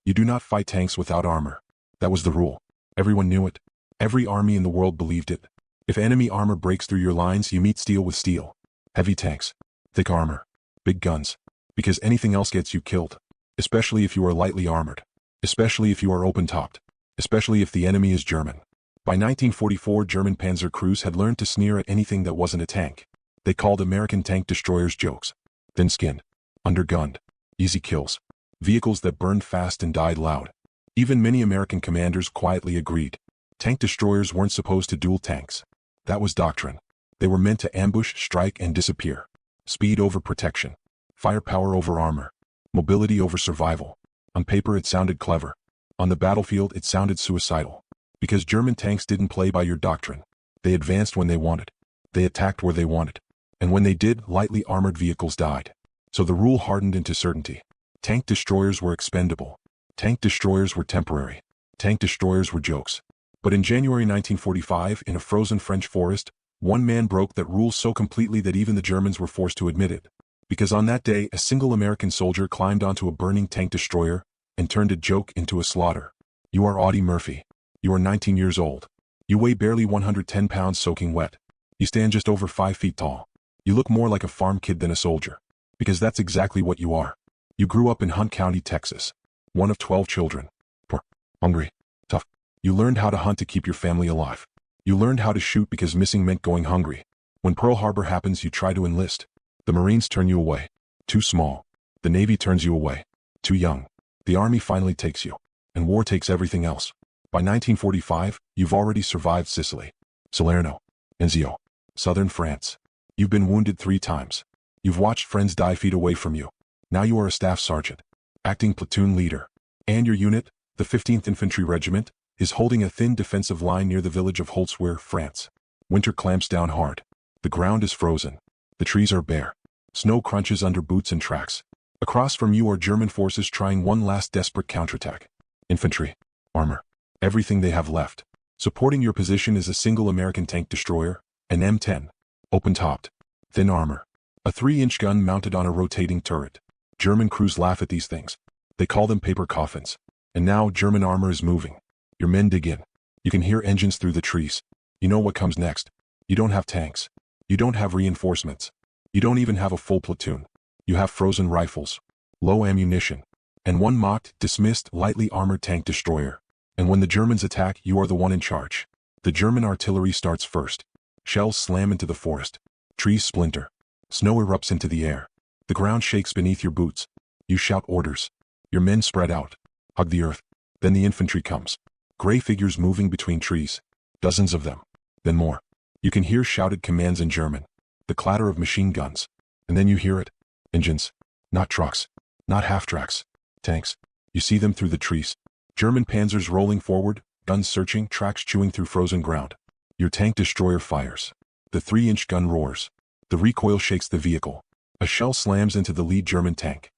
You do not fight tanks without armor. That was the rule. Everyone knew it. Every army in the world believed it. If enemy armor breaks through your lines, you meet steel with steel. Heavy tanks. Thick armor. Big guns. Because anything else gets you killed. Especially if you are lightly armored. Especially if you are open-topped. Especially if the enemy is German. By 1944, German Panzer crews had learned to sneer at anything that wasn't a tank. They called American tank destroyers jokes. Thin-skinned. Undergunned. Easy kills. Vehicles that burned fast and died loud. Even many American commanders quietly agreed. Tank destroyers weren't supposed to duel tanks. That was doctrine. They were meant to ambush, strike, and disappear. Speed over protection. Firepower over armor. Mobility over survival. On paper it sounded clever. On the battlefield it sounded suicidal. Because German tanks didn't play by your doctrine. They advanced when they wanted. They attacked where they wanted. And when they did, lightly armored vehicles died. So the rule hardened into certainty. Tank destroyers were expendable. Tank destroyers were temporary. Tank destroyers were jokes. But in January 1945, in a frozen French forest, one man broke that rule so completely that even the Germans were forced to admit it. Because on that day, a single American soldier climbed onto a burning tank destroyer and turned a joke into a slaughter. You are Audie Murphy. You are 19 years old. You weigh barely 110 pounds soaking wet. You stand just over 5 feet tall. You look more like a farm kid than a soldier. Because that's exactly what you are. You grew up in Hunt County, Texas. One of 12 children. Poor, hungry, tough. You learned how to hunt to keep your family alive. You learned how to shoot because missing meant going hungry. When Pearl Harbor happens, you try to enlist. The Marines turn you away. Too small. The Navy turns you away. Too young. The Army finally takes you. And war takes everything else. By 1945, you've already survived Sicily, Salerno, Anzio, southern France. You've been wounded 3 times. You've watched friends die feet away from you. Now you are a staff sergeant, acting platoon leader. And your unit, the 15th Infantry Regiment, is holding a thin defensive line near the village of Holtzwihr, France. Winter clamps down hard. The ground is frozen. The trees are bare. Snow crunches under boots and tracks. Across from you are German forces trying one last desperate counterattack. Infantry, armor, everything they have left. Supporting your position is a single American tank destroyer, an M10. Open-topped. Thin armor. A 3-inch gun mounted on a rotating turret. German crews laugh at these things. They call them paper coffins. And now German armor is moving. Your men dig in. You can hear engines through the trees. You know what comes next. You don't have tanks. You don't have reinforcements. You don't even have a full platoon. You have frozen rifles. Low ammunition. And one mocked, dismissed, lightly armored tank destroyer. And when the Germans attack, you are the one in charge. The German artillery starts first. Shells slam into the forest. Trees splinter. Snow erupts into the air. The ground shakes beneath your boots. You shout orders. Your men spread out. Hug the earth. Then the infantry comes. Gray figures moving between trees. Dozens of them. Then more. You can hear shouted commands in German. The clatter of machine guns. And then you hear it. Engines. Not trucks. Not half-tracks. Tanks. You see them through the trees. German panzers rolling forward, guns searching, tracks chewing through frozen ground. Your tank destroyer fires. The 3-inch gun roars. The recoil shakes the vehicle. A shell slams into the lead German tank.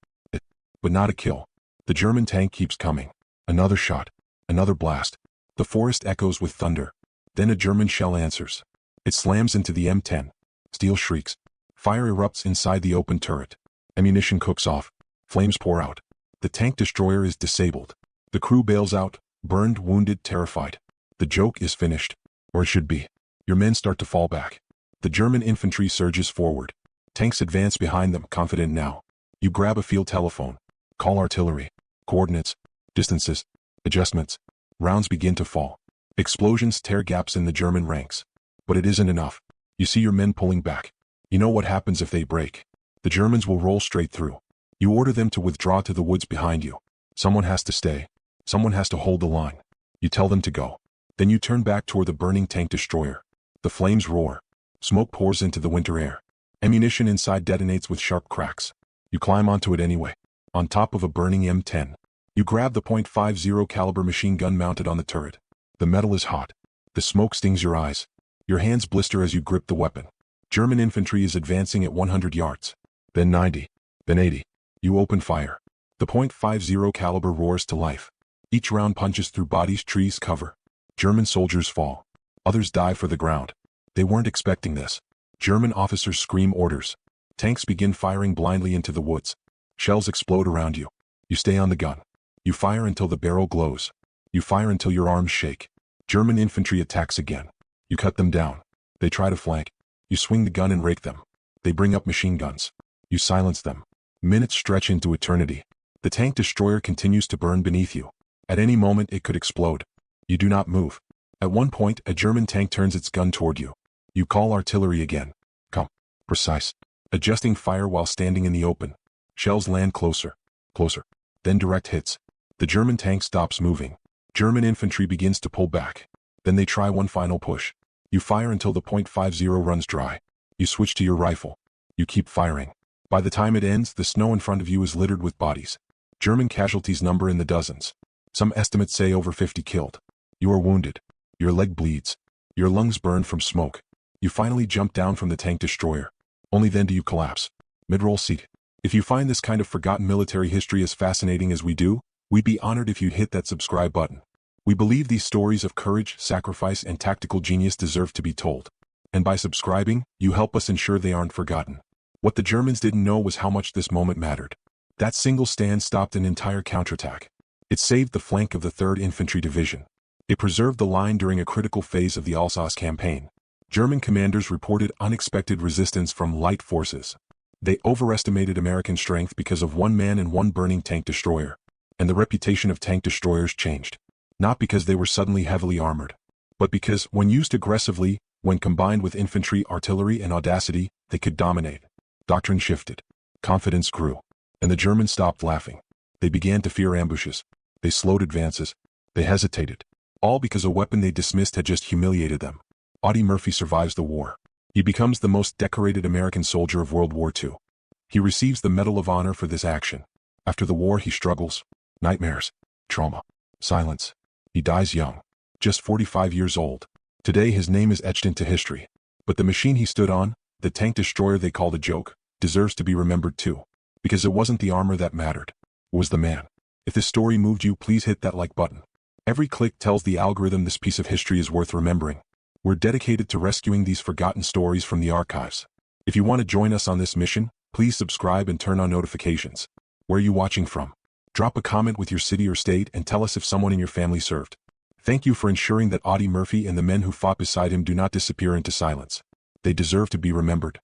But not a kill. The German tank keeps coming. Another shot. Another blast. The forest echoes with thunder. Then a German shell answers. It slams into the M10. Steel shrieks. Fire erupts inside the open turret. Ammunition cooks off. Flames pour out. The tank destroyer is disabled. The crew bails out, burned, wounded, terrified. The joke is finished. Or it should be. Your men start to fall back. The German infantry surges forward. Tanks advance behind them, confident now. You grab a field telephone. Call artillery. Coordinates. Distances. Adjustments. Rounds begin to fall. Explosions tear gaps in the German ranks. But it isn't enough. You see your men pulling back. You know what happens if they break. The Germans will roll straight through. You order them to withdraw to the woods behind you. Someone has to stay. Someone has to hold the line. You tell them to go. Then you turn back toward the burning tank destroyer. The flames roar. Smoke pours into the winter air. Ammunition inside detonates with sharp cracks. You climb onto it anyway. On top of a burning M10. You grab the .50 caliber machine gun mounted on the turret. The metal is hot. The smoke stings your eyes. Your hands blister as you grip the weapon. German infantry is advancing at 100 yards. Then 90. Then 80. You open fire. The .50 caliber roars to life. Each round punches through bodies, trees, cover. German soldiers fall. Others dive for the ground. They weren't expecting this. German officers scream orders. Tanks begin firing blindly into the woods. Shells explode around you. You stay on the gun. You fire until the barrel glows. You fire until your arms shake. German infantry attacks again. You cut them down. They try to flank. You swing the gun and rake them. They bring up machine guns. You silence them. Minutes stretch into eternity. The tank destroyer continues to burn beneath you. At any moment it could explode. You do not move. At one point, a German tank turns its gun toward you. You call artillery again. Come. Precise. Adjusting fire while standing in the open. Shells land closer. Closer. Then direct hits. The German tank stops moving. German infantry begins to pull back. Then they try one final push. You fire until the .50 runs dry. You switch to your rifle. You keep firing. By the time it ends, the snow in front of you is littered with bodies. German casualties number in the dozens. Some estimates say over 50 killed. You are wounded. Your leg bleeds. Your lungs burn from smoke. You finally jump down from the tank destroyer. Only then do you collapse. Mid-roll seat. If you find this kind of forgotten military history as fascinating as we do, we'd be honored if you'd hit that subscribe button. We believe these stories of courage, sacrifice, and tactical genius deserve to be told. And by subscribing, you help us ensure they aren't forgotten. What the Germans didn't know was how much this moment mattered. That single stand stopped an entire counterattack. It saved the flank of the 3rd Infantry Division. It preserved the line during a critical phase of the Alsace campaign. German commanders reported unexpected resistance from light forces. They overestimated American strength because of one man and one burning tank destroyer. And the reputation of tank destroyers changed. Not because they were suddenly heavily armored, but because, when used aggressively, when combined with infantry, artillery, and audacity, they could dominate. Doctrine shifted. Confidence grew. And the Germans stopped laughing. They began to fear ambushes. They slowed advances. They hesitated. All because a weapon they dismissed had just humiliated them. Audie Murphy survives the war. He becomes the most decorated American soldier of World War II. He receives the Medal of Honor for this action. After the war he struggles. Nightmares. Trauma. Silence. He dies young. Just 45 years old. Today his name is etched into history. But the machine he stood on, the tank destroyer they called a joke, deserves to be remembered too. Because it wasn't the armor that mattered. It was the man. If this story moved you, please hit that like button. Every click tells the algorithm this piece of history is worth remembering. We're dedicated to rescuing these forgotten stories from the archives. If you want to join us on this mission, please subscribe and turn on notifications. Where are you watching from? Drop a comment with your city or state and tell us if someone in your family served. Thank you for ensuring that Audie Murphy and the men who fought beside him do not disappear into silence. They deserve to be remembered.